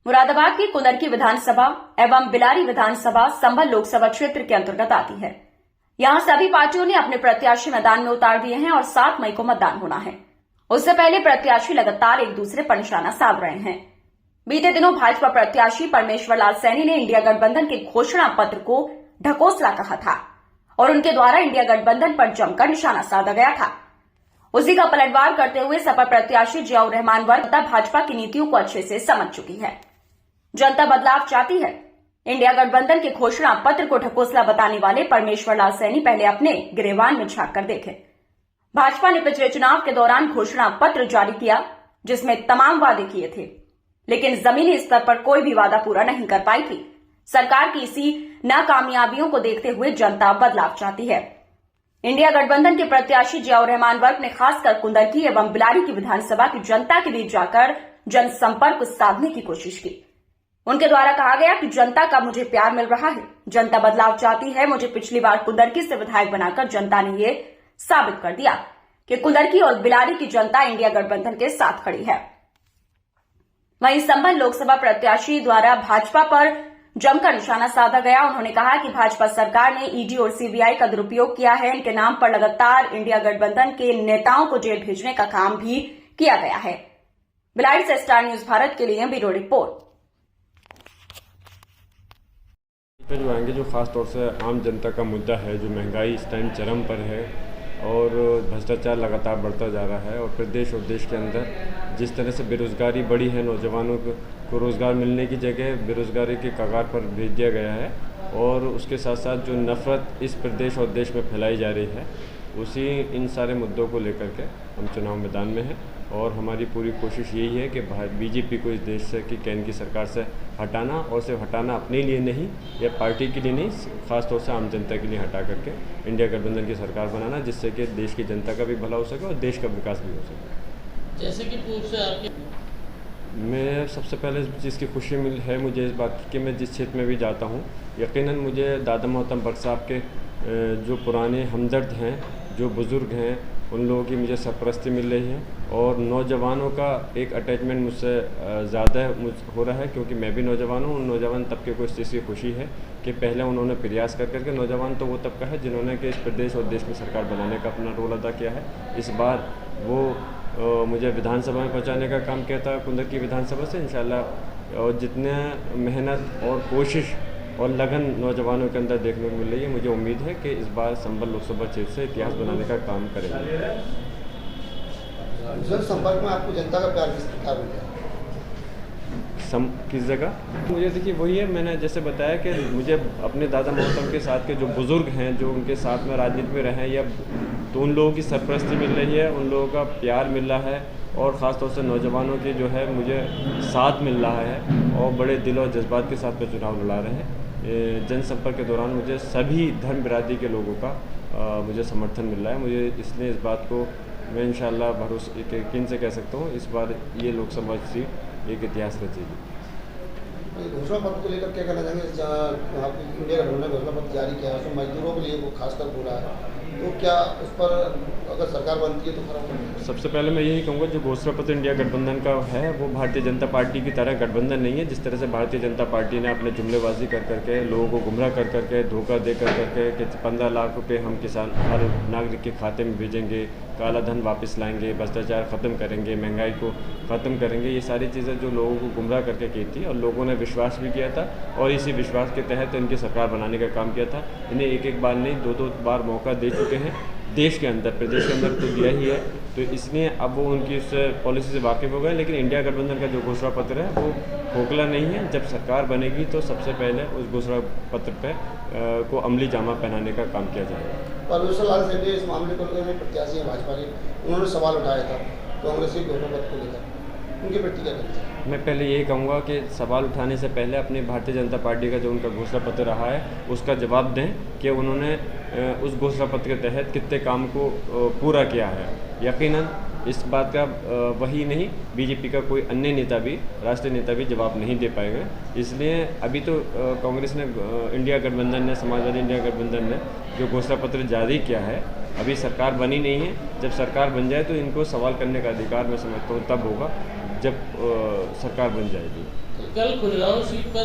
मुरादाबाद की कुंदरकी विधानसभा एवं बिलारी विधानसभा संभल लोकसभा क्षेत्र के अंतर्गत आती है। यहां सभी पार्टियों ने अपने प्रत्याशी मैदान में उतार दिए हैं और 7 मई को मतदान होना है। उससे पहले प्रत्याशी लगातार एक दूसरे पर निशाना साध रहे हैं। बीते दिनों भाजपा प्रत्याशी परमेश्वर लाल सैनी ने इंडिया गठबंधन के घोषणा पत्र को ढकोसला कहा था और उनके द्वारा इंडिया गठबंधन पर जमकर निशाना साधा गया था। उसी का पलटवार करते हुए सपा प्रत्याशी जियाउर रहमान वर्ग भाजपा की नीतियों को अच्छे से समझ चुकी है। जनता बदलाव चाहती है। इंडिया गठबंधन के घोषणा पत्र को ढकोसला बताने वाले परमेश्वर लाल सैनी पहले अपने गिरेबान में झांक कर देखे। भाजपा ने पिछले चुनाव के दौरान घोषणा पत्र जारी किया जिसमें तमाम वादे किए थे, लेकिन जमीनी स्तर पर कोई भी वादा पूरा नहीं कर पाई थी। सरकार की इसी नाकामयाबियों को देखते हुए जनता बदलाव चाहती है। इंडिया गठबंधन के प्रत्याशी जियाउर रहमान वर्ग ने खासकर कुंदरकी एवं बिलारी की विधानसभा की जनता के बीच जाकर जनसंपर्क साधने की कोशिश की। उनके द्वारा कहा गया कि जनता का मुझे प्यार मिल रहा है, जनता बदलाव चाहती है। मुझे पिछली बार कुंदरकी से विधायक बनाकर जनता ने ये साबित कर दिया कि कुंदरकी और बिलारी की जनता इंडिया गठबंधन के साथ खड़ी है। वहीं संभल लोकसभा प्रत्याशी द्वारा भाजपा पर जमकर निशाना साधा गया। उन्होंने कहा कि भाजपा सरकार ने ईडी और सीबीआई का दुरुपयोग किया है। इनके नाम पर लगातार इंडिया गठबंधन के नेताओं को जेल भेजने का काम भी किया गया है। बिलारी से स्टार न्यूज भारत के लिए ब्यूरो रिपोर्ट। पे जो आएंगे, जो खास तौर से आम जनता का मुद्दा है, जो महंगाई इस टाइम चरम पर है और भ्रष्टाचार लगातार बढ़ता जा रहा है और प्रदेश और देश के अंदर जिस तरह से बेरोज़गारी बढ़ी है, नौजवानों को रोज़गार मिलने की जगह बेरोज़गारी के कगार पर भेज दिया गया है और उसके साथ साथ जो नफ़रत इस प्रदेश और देश में फैलाई जा रही है, उसी इन सारे मुद्दों को लेकर के हम चुनाव मैदान में हैं और हमारी पूरी कोशिश यही है कि बीजेपी को इस देश से की केंद्र की सरकार से हटाना और सिर्फ हटाना अपने लिए नहीं या पार्टी के लिए नहीं, ख़ास तौर से आम जनता के लिए हटा करके इंडिया गठबंधन की सरकार बनाना, जिससे कि देश की जनता का भी भला हो सके और देश का विकास भी हो सके। जैसे कि पूर्व से आपके मैं सबसे पहले इस चीज़ की खुशी मिल है मुझे इस बात की कि मैं जिस क्षेत्र में भी जाता हूँ, यकीनन मुझे दादा मोहतरम बख्श साहब के जो पुराने हमदर्द हैं, जो बुज़ुर्ग हैं, उन लोगों की मुझे सरपरस्ती मिल रही है और नौजवानों का एक अटैचमेंट मुझसे ज़्यादा हो रहा है, क्योंकि मैं भी नौजवान हूँ। नौजवान तबके को इस चीज़ की खुशी है कि पहले उन्होंने प्रयास कर करके, नौजवान तो वो तबका है जिन्होंने कि इस प्रदेश और देश में सरकार बनाने का अपना रोल अदा किया है। इस बार वो मुझे विधानसभा में पहुँचाने का काम किया था कुंदरकी विधानसभा से, इंशाल्लाह। और जितने मेहनत और कोशिश और लगन नौजवानों के अंदर देखने को मिल रही है, मुझे उम्मीद है कि इस बार संभल लोकसभा क्षेत्र से इतिहास बनाने का काम करेंगे। संपर्क में आपको जनता का प्यार मिल गया किस जगह? मुझे देखिए वही है, मैंने जैसे बताया कि मुझे अपने दादा मोहतरम के साथ के जो बुज़ुर्ग हैं, जो उनके साथ में राजनीति में रहे हैं, या तो उन लोगों की सरपरस्ती मिल रही है, उन लोगों का प्यार मिल रहा है और ख़ास तौर से नौजवानों की जो है मुझे साथ मिल रहा है और बड़े दिल और जज्बात के साथ में चुनाव लड़ा रहे हैं। जनसंपर्क के दौरान मुझे सभी धर्म बिरादरी के लोगों का मुझे समर्थन मिल रहा है। मुझे इसलिए इस बात को मैं इंशाल्लाह भरोसे यकीन से कह सकता हूँ, इस बार ये लोकसभा सीट एक इतिहास रचेगी। घोषणा पत्र को लेकर क्या कहना चाहेंगे? इंडिया गठबंधन ने घोषणा पत्र जारी किया है, उसमें मजदूरों के लिए वो खासकर बोला है, तो क्या उस पर अगर सरकार बनती है तो फर्क? सबसे पहले मैं यही कहूँगा, जो घोषणा पत्र इंडिया गठबंधन का है वो भारतीय जनता पार्टी की तरह गठबंधन नहीं है। जिस तरह से भारतीय जनता पार्टी ने अपने जुमलेबाजी कर करके लोगों को गुमराह कर करके, धोखा दे कर करके कि 15 लाख रुपए हम किसान हर नागरिक के खाते में भेजेंगे, काला धन वापस लाएंगे, भ्रष्टाचार ख़त्म करेंगे, महंगाई को ख़त्म करेंगे, ये सारी चीज़ें जो लोगों को गुमराह करके की थी और लोगों ने विश्वास भी किया था और इसी विश्वास के तहत इनकी सरकार बनाने का काम किया था। इन्हें एक बार नहीं, 2 बार मौका दे चुके हैं देश के अंदर, प्रदेश के अंदर तो दिया ही है, तो इसलिए अब वो उनकी उस पॉलिसी से वाकिफ़ हो गए। लेकिन इंडिया गठबंधन का जो घोषणा पत्र है वो खोखला नहीं है। जब सरकार बनेगी तो सबसे पहले उस घोषणा पत्र पे को अमली जामा पहनाने का काम किया जाएगा। परमेश्वर लाल सैनी इस मामले को लेकर प्रत्याशी हैं भाजपा के, उन्होंने सवाल उठाया था कांग्रेस के घोषणा पत्र को लेकर, उनकी प्रतिक्रिया करते हैं। मैं पहले यही कहूँगा कि सवाल उठाने से पहले अपनी भारतीय जनता पार्टी का जो उनका घोषणा पत्र रहा है उसका जवाब दें कि उन्होंने उस घोषणा पत्र के तहत कितने काम को पूरा किया है। यकीनन इस बात का वही नहीं, बीजेपी का कोई अन्य नेता भी, राष्ट्रीय नेता भी जवाब नहीं दे पाएंगे। इसलिए अभी तो कांग्रेस ने, इंडिया गठबंधन ने, समाजवादी इंडिया गठबंधन ने जो घोषणा पत्र जारी किया है, अभी सरकार बनी नहीं है। जब सरकार बन जाए तो इनको सवाल करने का अधिकार मैं समझता हूँ तब होगा जब सरकार बन जाएगी। कल खुजराहो सीट पर